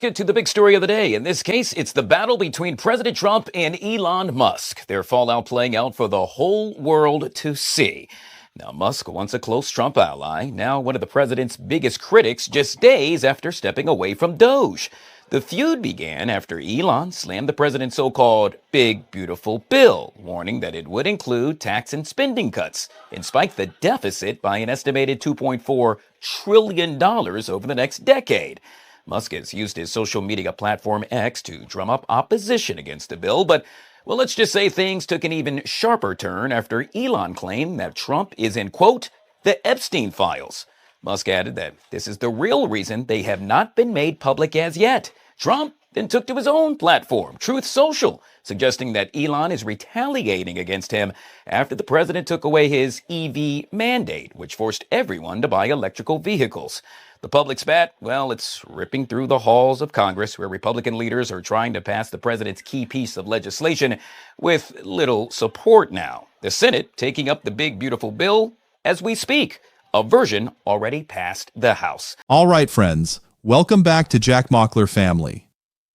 Get to the big story of the day. In this case, it's the battle between President Trump and Elon Musk. Their fallout playing out for the whole world to see. Now, Musk, once a close Trump ally, now one of the president's biggest critics just days after stepping away from Doge. The feud began after Elon slammed the president's so-called big, beautiful bill, warning that it would include tax and spending cuts and spike the deficit by an estimated $2.4 trillion over the next decade. Musk has used his social media platform X to drum up opposition against the bill, but, well, let's just say things took an even sharper turn after Elon claimed that Trump is in, quote, the Epstein files. Musk added that this is the real reason they have not been made public as yet. Trump then took to his own platform, Truth Social, suggesting that Elon is retaliating against him after the president took away his EV mandate, which forced everyone to buy electrical vehicles. The public spat, well, it's ripping through the halls of Congress, where Republican leaders are trying to pass the president's key piece of legislation with little support now. The Senate taking up the big, beautiful bill as we speak. A version already passed the House. All right, friends, welcome back to Jack Mockler Family.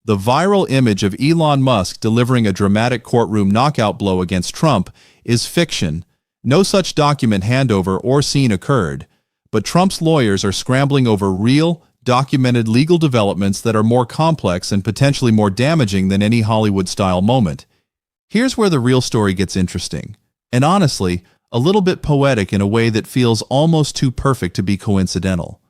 The viral image of Elon Musk delivering a dramatic courtroom knockout blow against Trump is fiction. No such document handover or scene occurred. But Trump's lawyers are scrambling over real, documented legal developments that are more complex and potentially more damaging than any Hollywood-style moment. Here's where the real story gets interesting, and honestly, a little bit poetic in a way that feels almost too perfect to be coincidental.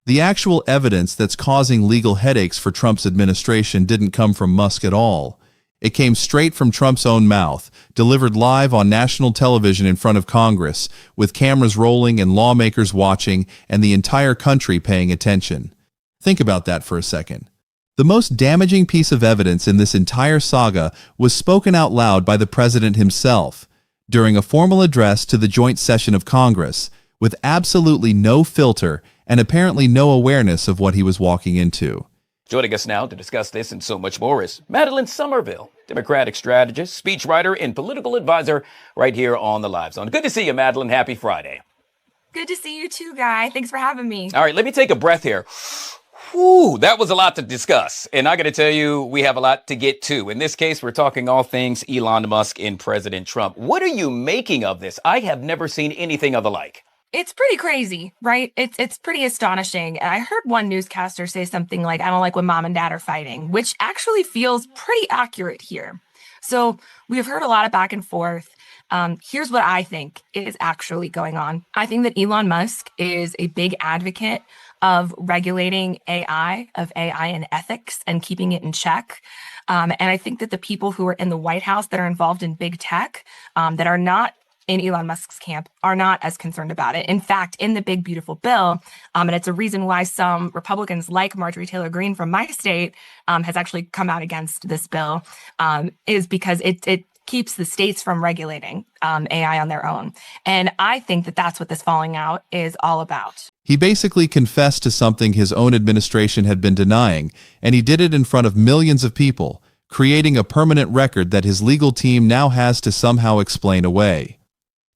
The actual evidence that's causing legal headaches for Trump's administration didn't come from Musk at all. It came straight from Trump's own mouth, delivered live on national television in front of Congress, with cameras rolling and lawmakers watching and the entire country paying attention. Think about that for a second. The most damaging piece of evidence in this entire saga was spoken out loud by the president himself during a formal address to the joint session of Congress, with absolutely no filter and apparently no awareness of what he was walking into. Joining us now to discuss this and so much more is Madeline Somerville, Democratic strategist, speechwriter, and political advisor right here on the Live Zone. Good to see you, Madeline. Happy Friday. Good to see you too, Guy. Thanks for having me. All right, let me take a breath here. Whew, that was a lot to discuss. And I got to tell you, we have a lot to get to. In this case, we're talking all things Elon Musk and President Trump. What are you making of this? I have never seen anything of the like. It's pretty crazy, right? It's pretty astonishing. And I heard one newscaster say something like, I don't like when mom and dad are fighting, which actually feels pretty accurate here. So we've heard a lot of back and forth. Here's what I think is actually going on. I think that Elon Musk is a big advocate of regulating AI, and ethics and keeping it in check. And I think that the people who are in the White House that are involved in big tech, that are not in Elon Musk's camp, are not as concerned about it. In fact, in the big, beautiful bill, and it's a reason why some Republicans like Marjorie Taylor Greene from my state has actually come out against this bill, is because it keeps the states from regulating AI on their own. And I think that that's what this falling out is all about. He basically confessed to something his own administration had been denying, and he did it in front of millions of people, creating a permanent record that his legal team now has to somehow explain away.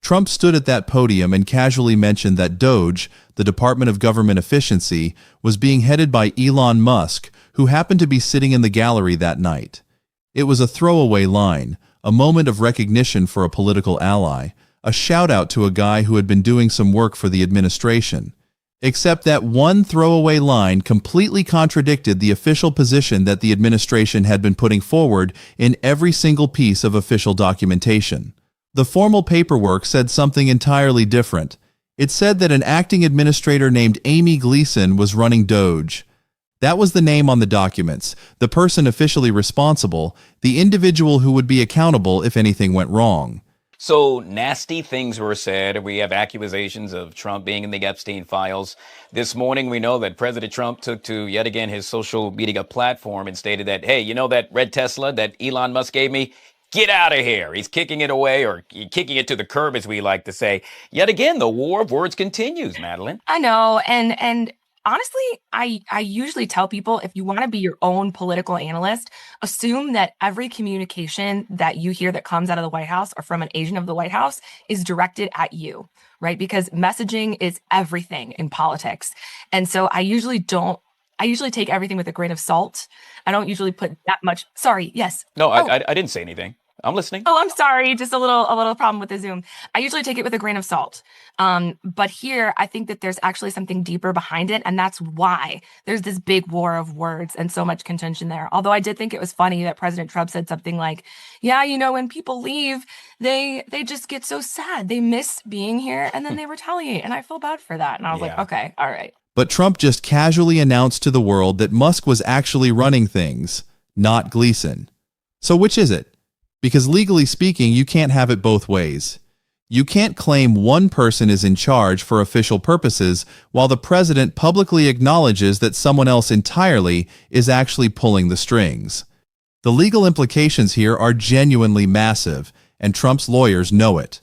Trump stood at that podium and casually mentioned that DOGE, the Department of Government Efficiency, was being headed by Elon Musk, who happened to be sitting in the gallery that night. It was a throwaway line, a moment of recognition for a political ally, a shout-out to a guy who had been doing some work for the administration. Except that one throwaway line completely contradicted the official position that the administration had been putting forward in every single piece of official documentation. The formal paperwork said something entirely different. It said that an acting administrator named Amy Gleason was running DOGE. That was the name on the documents, the person officially responsible, the individual who would be accountable if anything went wrong. So nasty things were said. We have accusations of Trump being in the Epstein files. This morning, we know that President Trump took to yet again his social media platform and stated that, hey, you know that red Tesla that Elon Musk gave me? Get out of here. He's kicking it away, or kicking it to the curb, as we like to say. Yet again, the war of words continues, Madeline. I know. And honestly, I usually tell people, if you want to be your own political analyst, assume that every communication that you hear that comes out of the White House or from an agent of the White House is directed at you, right? Because messaging is everything in politics. And so I usually don't I usually take everything with a grain of salt. I don't usually put that much. Sorry. Yes. No, Oh, I didn't say anything. I'm listening. Oh, I'm sorry. Just a little problem with the Zoom. I usually take it with a grain of salt. But here I think that there's actually something deeper behind it, and that's why there's this big war of words and so much contention there. Although I did think it was funny that President Trump said something like, "Yeah, when people leave, they just get so sad. They miss being here and then they retaliate." And I feel bad for that. And I was like, Yeah. "Okay, all right." But Trump just casually announced to the world that Musk was actually running things, not Gleason. So which is it? Because legally speaking, you can't have it both ways. You can't claim one person is in charge for official purposes while the president publicly acknowledges that someone else entirely is actually pulling the strings. The legal implications here are genuinely massive, and Trump's lawyers know it.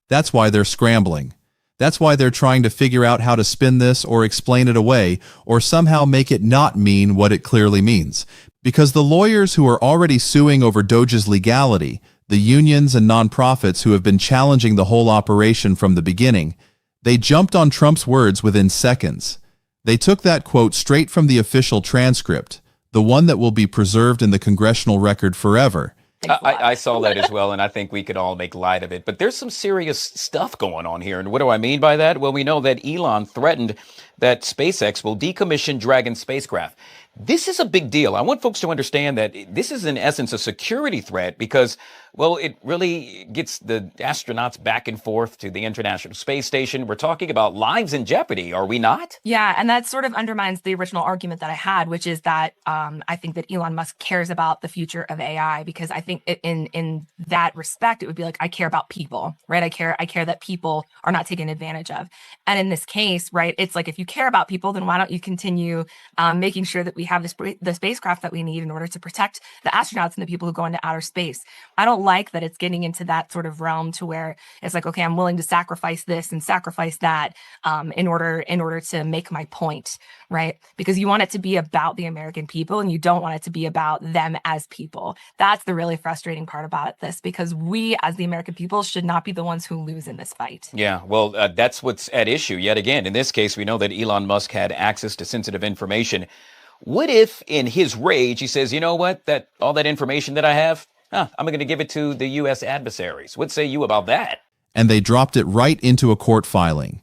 That's why they're scrambling. That's why they're trying to figure out how to spin this or explain it away or somehow make it not mean what it clearly means. Because the lawyers who are already suing over Doge's legality, the unions and nonprofits who have been challenging the whole operation from the beginning, they jumped on Trump's words within seconds. They took that quote straight from the official transcript, the one that will be preserved in the congressional record forever. I saw that as well, and I think we could all make light of it. But there's some serious stuff going on here. And what do I mean by that? Well, we know that Elon threatened that SpaceX will decommission Dragon spacecraft. This is a big deal. I want folks to understand that this is in essence a security threat because, well, it really gets the astronauts back and forth to the International Space Station. We're talking about lives in jeopardy, are we not? Yeah, and that sort of undermines the original argument that I had, which is that I think that Elon Musk cares about the future of AI because I think in that respect, it would be like, I care about people, right? I care that people are not taken advantage of. And in this case, right, it's like, if you care about people, then why don't you continue making sure that we have the spacecraft that we need in order to protect the astronauts and the people who go into outer space? I don't like that it's getting into that sort of realm to where it's like, okay, I'm willing to sacrifice this and sacrifice that in order to make my point, right? Because you want it to be about the American people and you don't want it to be about them as people. That's the really frustrating part about this, because we as the American people should not be the ones who lose in this fight. Yeah, well, that's what's at issue yet again. In this case, we know that Elon Musk had access to sensitive information. What if in his rage he says, you know what, that all that information that I have, I'm going to give it to the U.S. adversaries. What say you about that? And they dropped it right into a court filing.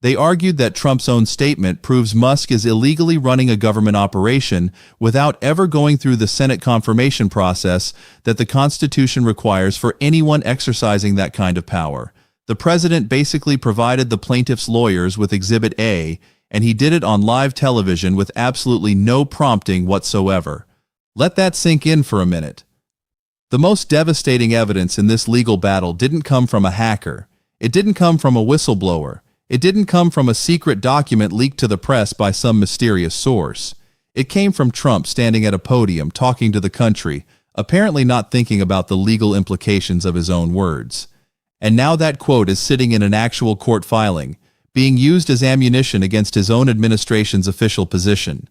They argued that Trump's own statement proves Musk is illegally running a government operation without ever going through the Senate confirmation process that the Constitution requires for anyone exercising that kind of power. The president basically provided the plaintiff's lawyers with Exhibit A, and he did it on live television with absolutely no prompting whatsoever. Let that sink in for a minute. The most devastating evidence in this legal battle didn't come from a hacker. It didn't come from a whistleblower. It didn't come from a secret document leaked to the press by some mysterious source. It came from Trump standing at a podium talking to the country, apparently not thinking about the legal implications of his own words. And now that quote is sitting in an actual court filing, being used as ammunition against his own administration's official position.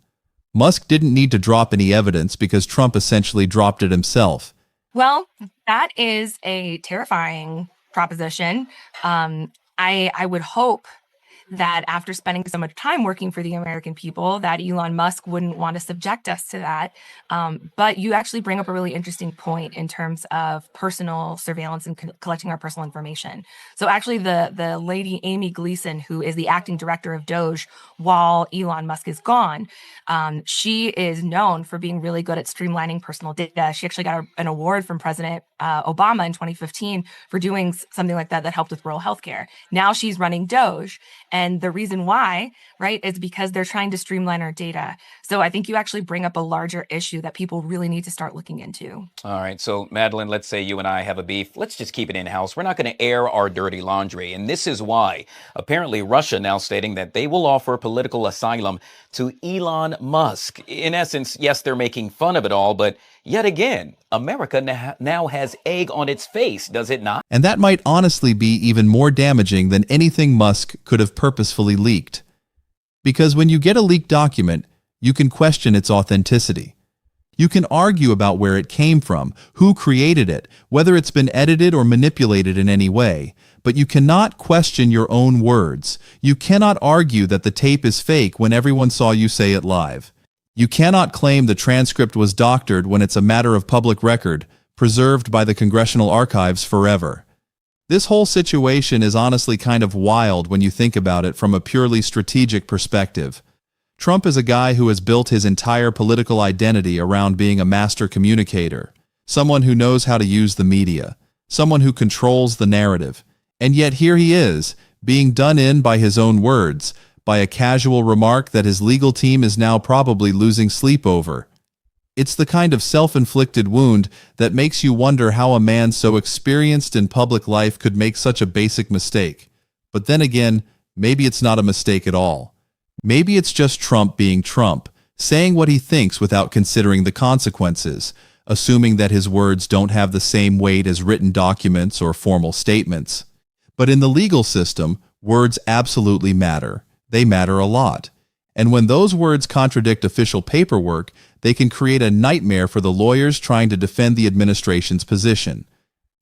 Musk didn't need to drop any evidence because Trump essentially dropped it himself. Well, that is a terrifying proposition. I would hope that after spending so much time working for the American people, that Elon Musk wouldn't want to subject us to that. But you actually bring up a really interesting point in terms of personal surveillance and collecting our personal information. So actually the lady Amy Gleason, who is the acting director of Doge while Elon Musk is gone, she is known for being really good at streamlining personal data. She actually got an award from President Obama in 2015 for doing something like that helped with rural healthcare. Now she's running Doge. And the reason why, right, is because they're trying to streamline our data. So I think you actually bring up a larger issue that people really need to start looking into. All right. So, Madeline, let's say you and I have a beef. Let's just keep it in-house. We're not going to air our dirty laundry. And this is why. Apparently, Russia now stating that they will offer political asylum to Elon Musk. In essence, yes, they're making fun of it all, but yet again, America now has egg on its face, does it not? And that might honestly be even more damaging than anything Musk could have purposefully leaked. Because when you get a leaked document, you can question its authenticity. You can argue about where it came from, who created it, whether it's been edited or manipulated in any way, but you cannot question your own words. You cannot argue that the tape is fake when everyone saw you say it live. You cannot claim the transcript was doctored when it's a matter of public record, preserved by the Congressional Archives forever. This whole situation is honestly kind of wild when you think about it from a purely strategic perspective. Trump is a guy who has built his entire political identity around being a master communicator, someone who knows how to use the media, someone who controls the narrative. And yet here he is, being done in by his own words, by a casual remark that his legal team is now probably losing sleep over. It's the kind of self-inflicted wound that makes you wonder how a man so experienced in public life could make such a basic mistake. But then again, maybe it's not a mistake at all. Maybe it's just Trump being Trump, saying what he thinks without considering the consequences, assuming that his words don't have the same weight as written documents or formal statements. But in the legal system, words absolutely matter. They matter a lot. And when those words contradict official paperwork, they can create a nightmare for the lawyers trying to defend the administration's position.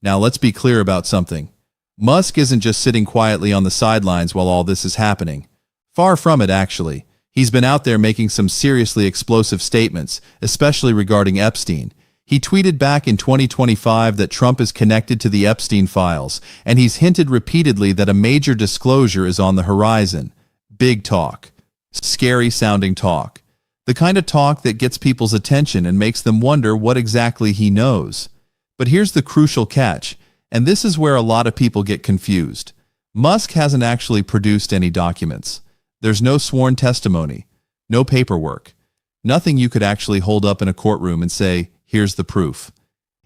Now, let's be clear about something. Musk isn't just sitting quietly on the sidelines while all this is happening. Far from it, actually. He's been out there making some seriously explosive statements, especially regarding Epstein. He tweeted back in 2025 that Trump is connected to the Epstein files, and he's hinted repeatedly that a major disclosure is on the horizon. Big talk. Scary-sounding talk. The kind of talk that gets people's attention and makes them wonder what exactly he knows. But here's the crucial catch, and this is where a lot of people get confused. Musk hasn't actually produced any documents. There's no sworn testimony, no paperwork, nothing you could actually hold up in a courtroom and say, here's the proof.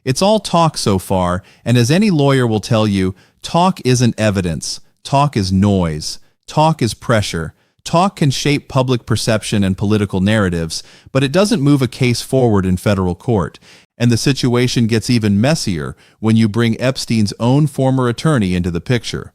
It's all talk so far, and as any lawyer will tell you, talk isn't evidence, talk is noise, talk is pressure. Talk can shape public perception and political narratives, but it doesn't move a case forward in federal court. And the situation gets even messier when you bring Epstein's own former attorney into the picture.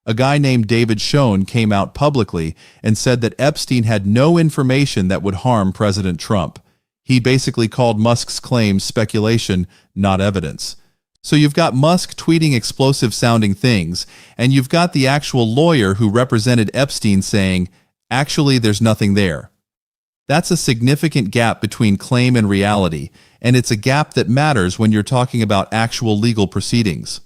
A guy named David Schoen came out publicly and said that Epstein had no information that would harm President Trump. He basically called Musk's claims speculation, not evidence. So you've got Musk tweeting explosive-sounding things, and you've got the actual lawyer who represented Epstein saying, actually, there's nothing there. That's a significant gap between claim and reality, and it's a gap that matters when you're talking about actual legal proceedings.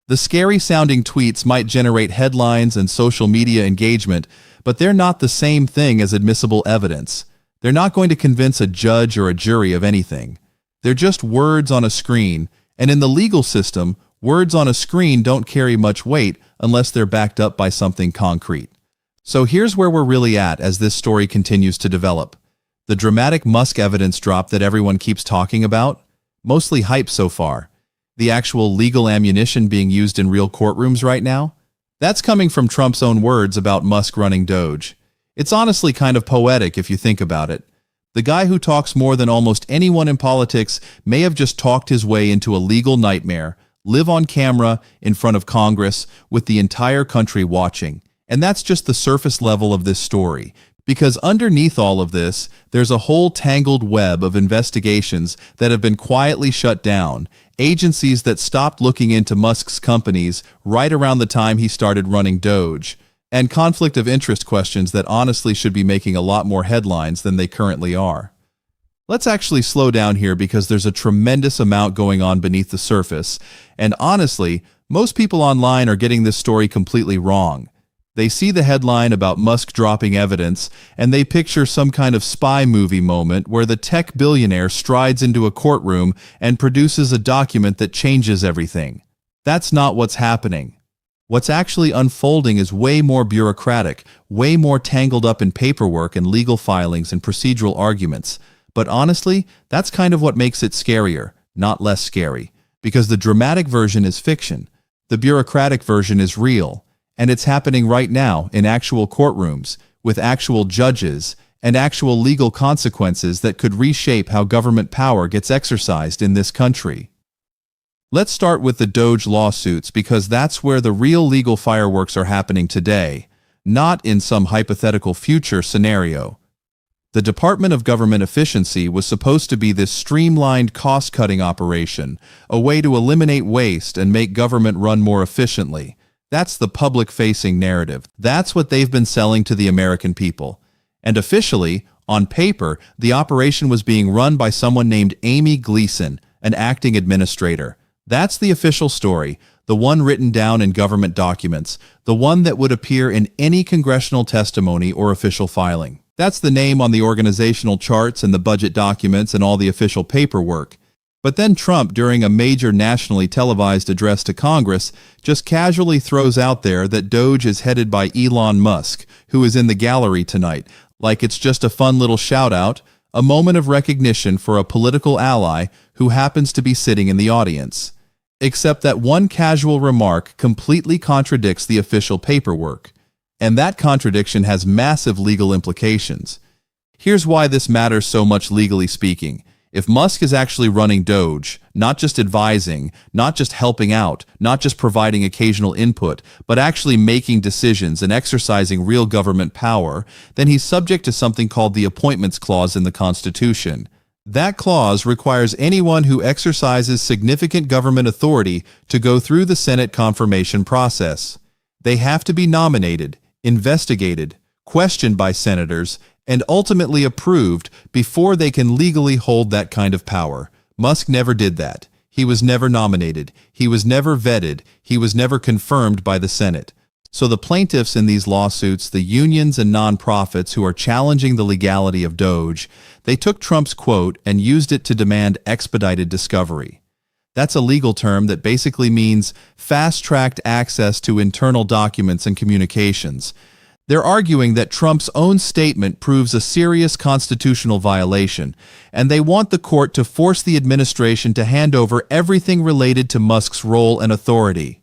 The scary-sounding tweets might generate headlines and social media engagement, but they're not the same thing as admissible evidence. They're not going to convince a judge or a jury of anything. They're just words on a screen, and in the legal system, words on a screen don't carry much weight unless they're backed up by something concrete. So here's where we're really at as this story continues to develop. The dramatic Musk evidence drop that everyone keeps talking about? Mostly hype so far. The actual legal ammunition being used in real courtrooms right now? That's coming from Trump's own words about Musk running Doge. It's honestly kind of poetic if you think about it. The guy who talks more than almost anyone in politics may have just talked his way into a legal nightmare, live on camera in front of Congress with the entire country watching. And that's just the surface level of this story, because underneath all of this, there's a whole tangled web of investigations that have been quietly shut down, agencies that stopped looking into Musk's companies right around the time he started running Doge, and conflict of interest questions that honestly should be making a lot more headlines than they currently are. Let's actually slow down here because there's a tremendous amount going on beneath the surface, and honestly, most people online are getting this story completely wrong. They see the headline about Musk dropping evidence, and they picture some kind of spy movie moment where the tech billionaire strides into a courtroom and produces a document that changes everything. That's not what's happening. What's actually unfolding is way more bureaucratic, way more tangled up in paperwork and legal filings and procedural arguments. But honestly, that's kind of what makes it scarier, not less scary, because the dramatic version is fiction. The bureaucratic version is real. And it's happening right now in actual courtrooms, with actual judges, and actual legal consequences that could reshape how government power gets exercised in this country. Let's start with the Doge lawsuits because that's where the real legal fireworks are happening today, not in some hypothetical future scenario. The Department of Government Efficiency was supposed to be this streamlined cost-cutting operation, a way to eliminate waste and make government run more efficiently. That's the public-facing narrative. That's what they've been selling to the American people. And officially, On paper, the operation was being run by someone named Amy Gleason, an acting administrator. That's the official story, the one written down in government documents, the one that would appear in any congressional testimony or official filing. That's the name on the organizational charts and the budget documents and all the official paperwork. But then Trump, during a major nationally televised address to Congress, just casually throws out there that Doge is headed by Elon Musk, who is in the gallery tonight, like it's just a fun little shout-out, a moment of recognition for a political ally who happens to be sitting in the audience. Except that one casual remark completely contradicts the official paperwork, and that contradiction has massive legal implications. Here's why this matters so much legally speaking. If Musk is actually running Doge, not just advising, not just helping out, not just providing occasional input, but actually making decisions and exercising real government power, then he's subject to something called the Appointments Clause in the Constitution. That clause requires anyone who exercises significant government authority to go through the Senate confirmation process. They have to be nominated, investigated, questioned by senators, and ultimately approved before they can legally hold that kind of power. Musk never did that. He was never nominated. He was never vetted. He was never confirmed by the Senate. So the plaintiffs in these lawsuits, the unions and nonprofits who are challenging the legality of Doge, they took Trump's quote and used it to demand expedited discovery. That's a legal term that basically means fast-tracked access to internal documents and communications. They're arguing that Trump's own statement proves a serious constitutional violation, and they want the court to force the administration to hand over everything related to Musk's role and authority.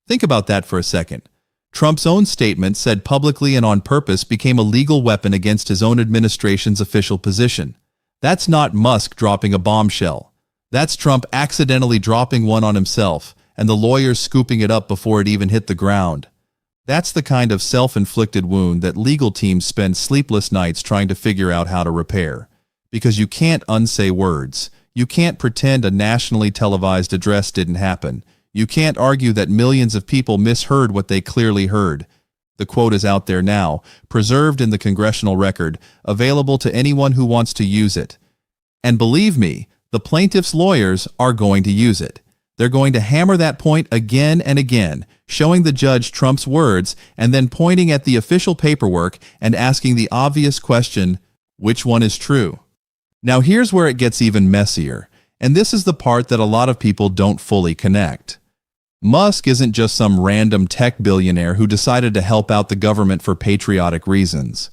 Think about that for a second. Trump's own statement, said publicly and on purpose, became a legal weapon against his own administration's official position. That's not Musk dropping a bombshell. That's Trump accidentally dropping one on himself, and the lawyers scooping it up before it even hit the ground. That's the kind of self-inflicted wound that legal teams spend sleepless nights trying to figure out how to repair. Because you can't unsay words. You can't pretend a nationally televised address didn't happen. You can't argue that millions of people misheard what they clearly heard. The quote is out there now, preserved in the congressional record, available to anyone who wants to use it. And believe me, the plaintiff's lawyers are going to use it. They're going to hammer that point again and again, showing the judge Trump's words and then pointing at the official paperwork and asking the obvious question, which one is true? Now here's where it gets even messier, and this is the part that a lot of people don't fully connect. Musk isn't just some random tech billionaire who decided to help out the government for patriotic reasons.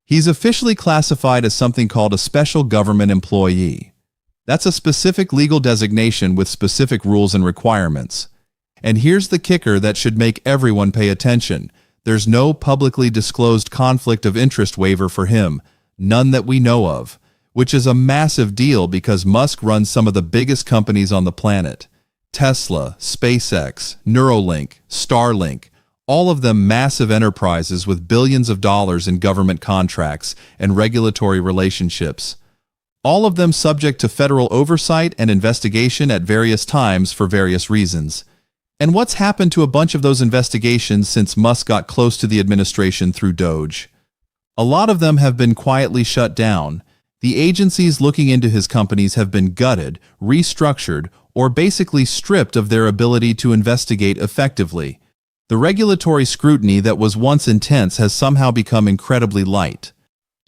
He's officially classified as something called a special government employee. That's a specific legal designation with specific rules and requirements. And here's the kicker that should make everyone pay attention. There's no publicly disclosed conflict of interest waiver for him, none that we know of, which is a massive deal because Musk runs some of the biggest companies on the planet. Tesla, SpaceX, Neuralink, Starlink, all of them massive enterprises with billions of dollars in government contracts and regulatory relationships. All of them subject to federal oversight and investigation at various times for various reasons. And what's happened to a bunch of those investigations since Musk got close to the administration through Doge? A lot of them have been quietly shut down. The agencies looking into his companies have been gutted, restructured, or basically stripped of their ability to investigate effectively. The regulatory scrutiny that was once intense has somehow become incredibly light.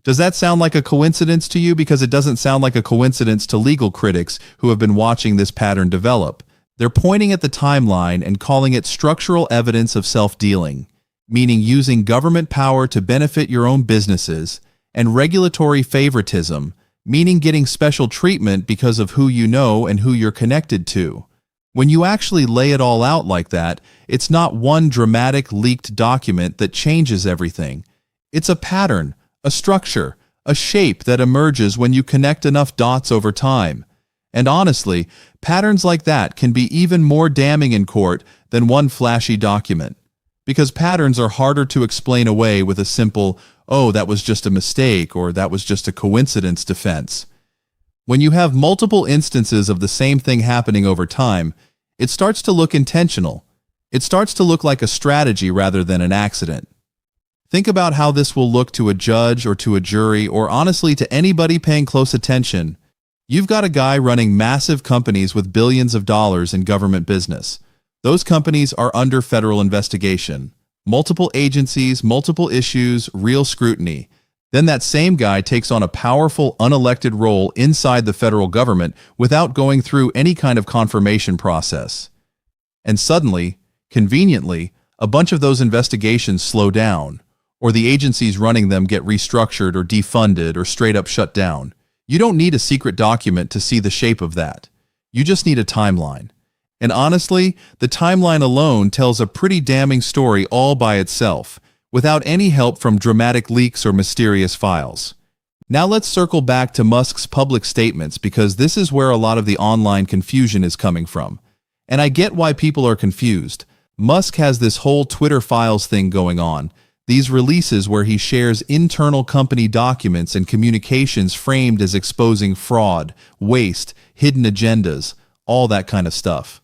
Does that sound like a coincidence to you? Because it doesn't sound like a coincidence to legal critics who have been watching this pattern develop. They're pointing at the timeline and calling it structural evidence of self-dealing, meaning using government power to benefit your own businesses, and regulatory favoritism, meaning getting special treatment because of who you know and who you're connected to. When you actually lay it all out like that, it's not one dramatic leaked document that changes everything. It's a pattern, a structure, a shape that emerges when you connect enough dots over time. And honestly, patterns like that can be even more damning in court than one flashy document. Because patterns are harder to explain away with a simple, "Oh, that was just a mistake," or "that was just a coincidence" defense. When you have multiple instances of the same thing happening over time, it starts to look intentional. It starts to look like a strategy rather than an accident. Think about how this will look to a judge or to a jury or honestly to anybody paying close attention. You've got a guy running massive companies with billions of dollars in government business. Those companies are under federal investigation. Multiple agencies, multiple issues, real scrutiny. Then that same guy takes on a powerful, unelected role inside the federal government without going through any kind of confirmation process. And suddenly, conveniently, a bunch of those investigations slow down, or the agencies running them get restructured or defunded or straight up shut down. You don't need a secret document to see the shape of that. You just need a timeline. And honestly, the timeline alone tells a pretty damning story all by itself, without any help from dramatic leaks or mysterious files. Now let's circle back to Musk's public statements because this is where a lot of the online confusion is coming from. And I get why people are confused. Musk has this whole Twitter files thing going on, these releases where he shares internal company documents and communications framed as exposing fraud, waste, hidden agendas, all that kind of stuff.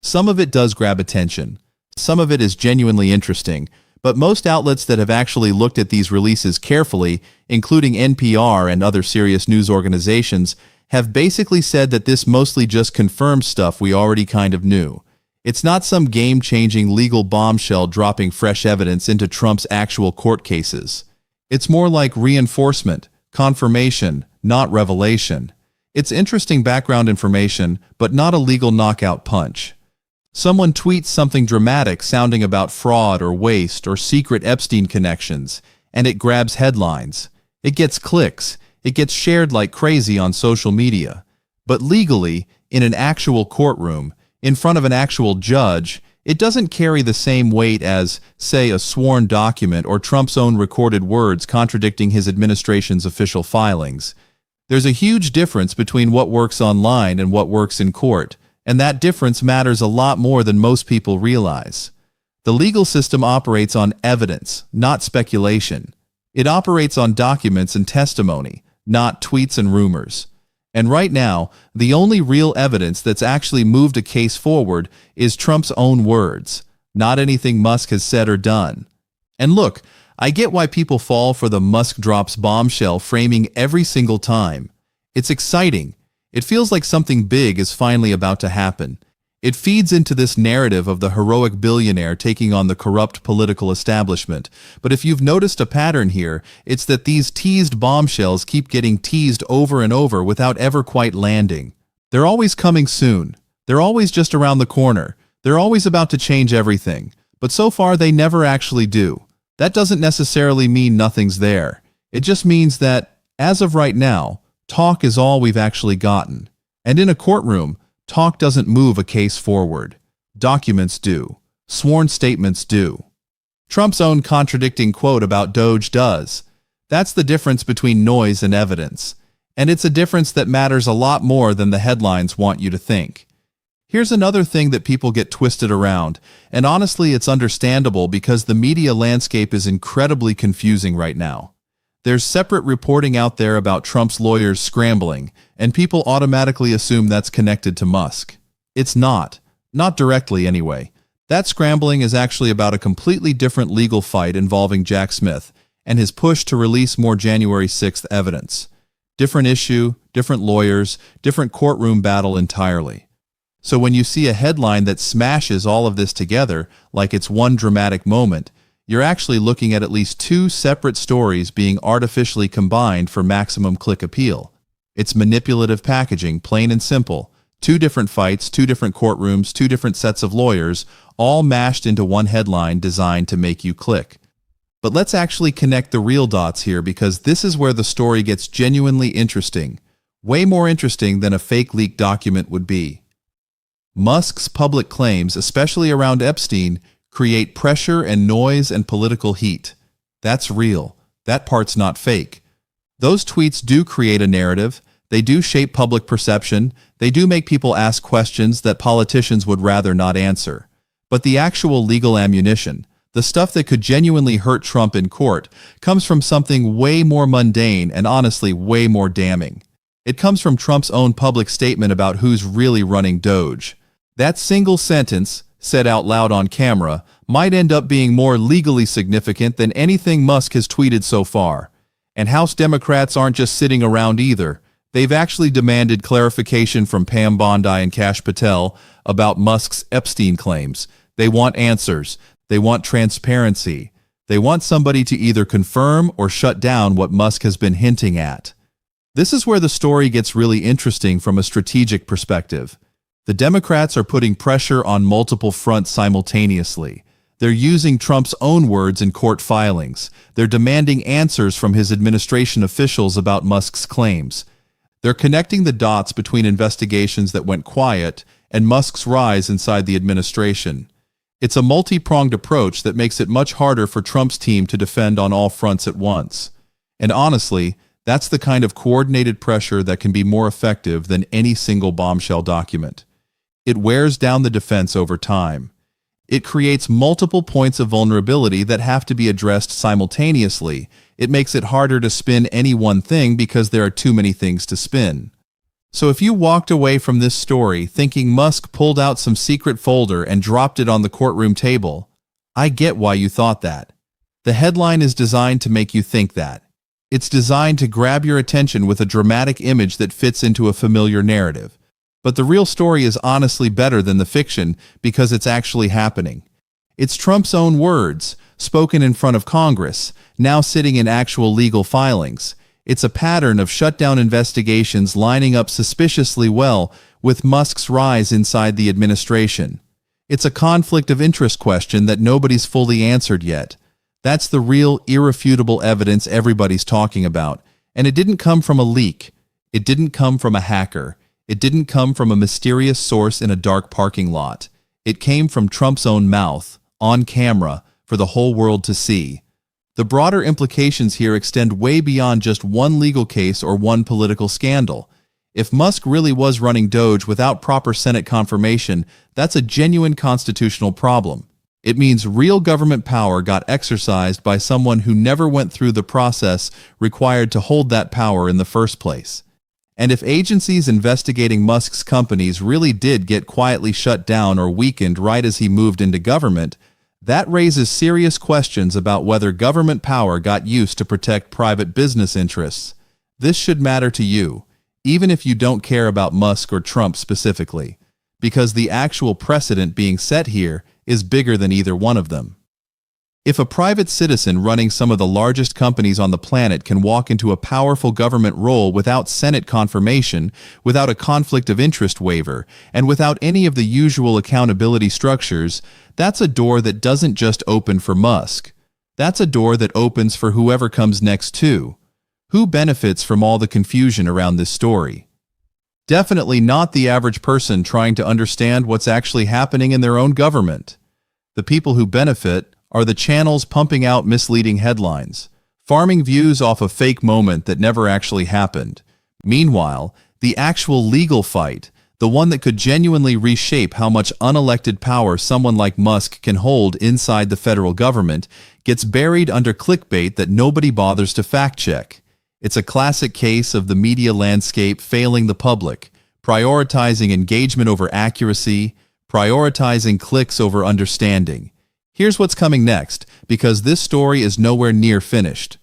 Some of it does grab attention. Some of it is genuinely interesting, but most outlets that have actually looked at these releases carefully, including NPR and other serious news organizations, have basically said that this mostly just confirms stuff we already kind of knew. It's not some game-changing legal bombshell dropping fresh evidence into Trump's actual court cases. It's more like reinforcement, confirmation, not revelation. It's interesting background information, but not a legal knockout punch. Someone tweets something dramatic sounding about fraud or waste or secret Epstein connections, and it grabs headlines. It gets clicks. It gets shared like crazy on social media. But legally, in an actual courtroom, in front of an actual judge, it doesn't carry the same weight as, say, a sworn document or Trump's own recorded words contradicting his administration's official filings. There's a huge difference between what works online and what works in court, and that difference matters a lot more than most people realize. The legal system operates on evidence, not speculation. It operates on documents and testimony, not tweets and rumors. And right now, the only real evidence that's actually moved a case forward is Trump's own words, not anything Musk has said or done. And look, I get why people fall for the Musk drops bombshell framing every single time. It's exciting. It feels like something big is finally about to happen. It feeds into this narrative of the heroic billionaire taking on the corrupt political establishment. But if you've noticed a pattern here, it's that these teased bombshells keep getting teased over and over without ever quite landing. They're always coming soon. They're always just around the corner. They're always about to change everything. But so far, they never actually do. That doesn't necessarily mean nothing's there. It just means that, as of right now, talk is all we've actually gotten. And in a courtroom, talk doesn't move a case forward. Documents do. Sworn statements do. Trump's own contradicting quote about Doge does. That's the difference between noise and evidence. And it's a difference that matters a lot more than the headlines want you to think. Here's another thing that people get twisted around, and honestly it's understandable because the media landscape is incredibly confusing right now. There's separate reporting out there about Trump's lawyers scrambling, and people automatically assume that's connected to Musk. It's not. Not directly, anyway. That scrambling is actually about a completely different legal fight involving Jack Smith and his push to release more January 6th evidence. Different issue, different lawyers, different courtroom battle entirely. So when you see a headline that smashes all of this together, like it's one dramatic moment, you're actually looking at least two separate stories being artificially combined for maximum click appeal. It's manipulative packaging, plain and simple. Two different fights, two different courtrooms, two different sets of lawyers, all mashed into one headline designed to make you click. But let's actually connect the real dots here because this is where the story gets genuinely interesting. Way more interesting than a fake leaked document would be. Musk's public claims, especially around Epstein, create pressure and noise and political heat. That's real. That part's not fake. Those tweets do create a narrative. They do shape public perception. They do make people ask questions that politicians would rather not answer. But the actual legal ammunition, the stuff that could genuinely hurt Trump in court, comes from something way more mundane and honestly way more damning. It comes from Trump's own public statement about who's really running Doge. That single sentence, said out loud on camera, might end up being more legally significant than anything Musk has tweeted so far. And House Democrats aren't just sitting around either. They've actually demanded clarification from Pam Bondi and Kash Patel about Musk's Epstein claims. They want answers. They want transparency. They want somebody to either confirm or shut down what Musk has been hinting at. This is where the story gets really interesting from a strategic perspective. The Democrats are putting pressure on multiple fronts simultaneously. They're using Trump's own words in court filings. They're demanding answers from his administration officials about Musk's claims. They're connecting the dots between investigations that went quiet and Musk's rise inside the administration. It's a multi-pronged approach that makes it much harder for Trump's team to defend on all fronts at once. And honestly, that's the kind of coordinated pressure that can be more effective than any single bombshell document. It wears down the defense over time. It creates multiple points of vulnerability that have to be addressed simultaneously. It makes it harder to spin any one thing because there are too many things to spin. So if you walked away from this story thinking Musk pulled out some secret folder and dropped it on the courtroom table, I get why you thought that. The headline is designed to make you think that. It's designed to grab your attention with a dramatic image that fits into a familiar narrative. But the real story is honestly better than the fiction because it's actually happening. It's Trump's own words, spoken in front of Congress, now sitting in actual legal filings. It's a pattern of shutdown investigations lining up suspiciously well with Musk's rise inside the administration. It's a conflict of interest question that nobody's fully answered yet. That's the real, irrefutable evidence everybody's talking about. And it didn't come from a leak. It didn't come from a hacker. It didn't come from a mysterious source in a dark parking lot. It came from Trump's own mouth, on camera, for the whole world to see. The broader implications here extend way beyond just one legal case or one political scandal. If Musk really was running Doge without proper Senate confirmation, that's a genuine constitutional problem. It means real government power got exercised by someone who never went through the process required to hold that power in the first place. And if agencies investigating Musk's companies really did get quietly shut down or weakened right as he moved into government, that raises serious questions about whether government power got used to protect private business interests. This should matter to you, even if you don't care about Musk or Trump specifically, because the actual precedent being set here is bigger than either one of them. If a private citizen running some of the largest companies on the planet can walk into a powerful government role without Senate confirmation, without a conflict of interest waiver, and without any of the usual accountability structures, that's a door that doesn't just open for Musk. That's a door that opens for whoever comes next too. Who benefits from all the confusion around this story? Definitely not the average person trying to understand what's actually happening in their own government. The people who benefit are the channels pumping out misleading headlines, farming views off a fake moment that never actually happened. Meanwhile, the actual legal fight, the one that could genuinely reshape how much unelected power someone like Musk can hold inside the federal government, gets buried under clickbait that nobody bothers to fact-check. It's a classic case of the media landscape failing the public, prioritizing engagement over accuracy, prioritizing clicks over understanding. Here's what's coming next, because this story is nowhere near finished.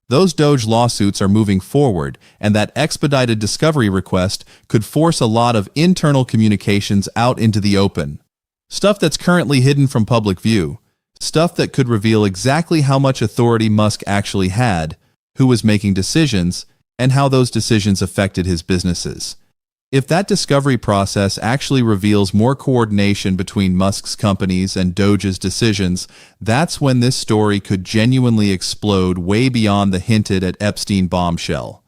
Those Doge lawsuits are moving forward, and that expedited discovery request could force a lot of internal communications out into the open. Stuff that's currently hidden from public view. Stuff that could reveal exactly how much authority Musk actually had, who was making decisions, and how those decisions affected his businesses. If that discovery process actually reveals more coordination between Musk's companies and Doge's decisions, that's when this story could genuinely explode way beyond the hinted at Epstein bombshell.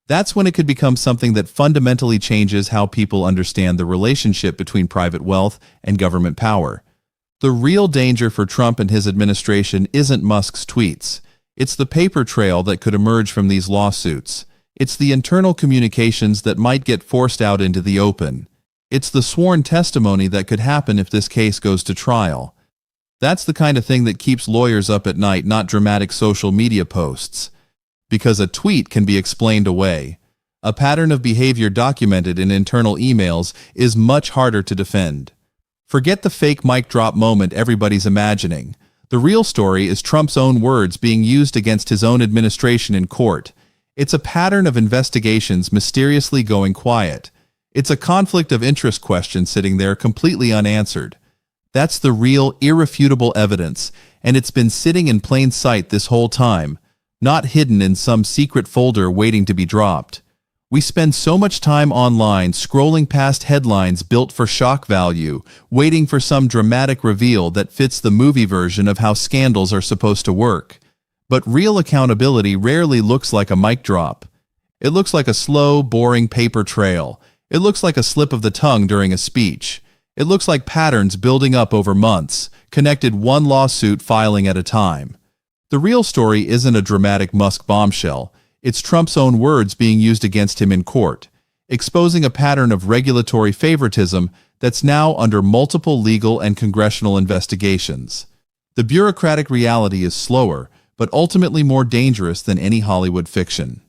That's when it could become something that fundamentally changes how people understand the relationship between private wealth and government power. The real danger for Trump and his administration isn't Musk's tweets. It's the paper trail that could emerge from these lawsuits. It's the internal communications that might get forced out into the open. It's the sworn testimony that could happen if this case goes to trial. That's the kind of thing that keeps lawyers up at night, not dramatic social media posts. Because a tweet can be explained away. A pattern of behavior documented in internal emails is much harder to defend. Forget the fake mic drop moment everybody's imagining. The real story is Trump's own words being used against his own administration in court. It's a pattern of investigations mysteriously going quiet. It's a conflict of interest question sitting there completely unanswered. That's the real, irrefutable evidence, and it's been sitting in plain sight this whole time, not hidden in some secret folder waiting to be dropped. We spend so much time online scrolling past headlines built for shock value, waiting for some dramatic reveal that fits the movie version of how scandals are supposed to work. But real accountability rarely looks like a mic drop. It looks like a slow, boring paper trail. It looks like a slip of the tongue during a speech. It looks like patterns building up over months, connected one lawsuit filing at a time. The real story isn't a dramatic Musk bombshell. It's Trump's own words being used against him in court, exposing a pattern of regulatory favoritism that's now under multiple legal and congressional investigations. The bureaucratic reality is slower, but ultimately more dangerous than any Hollywood fiction.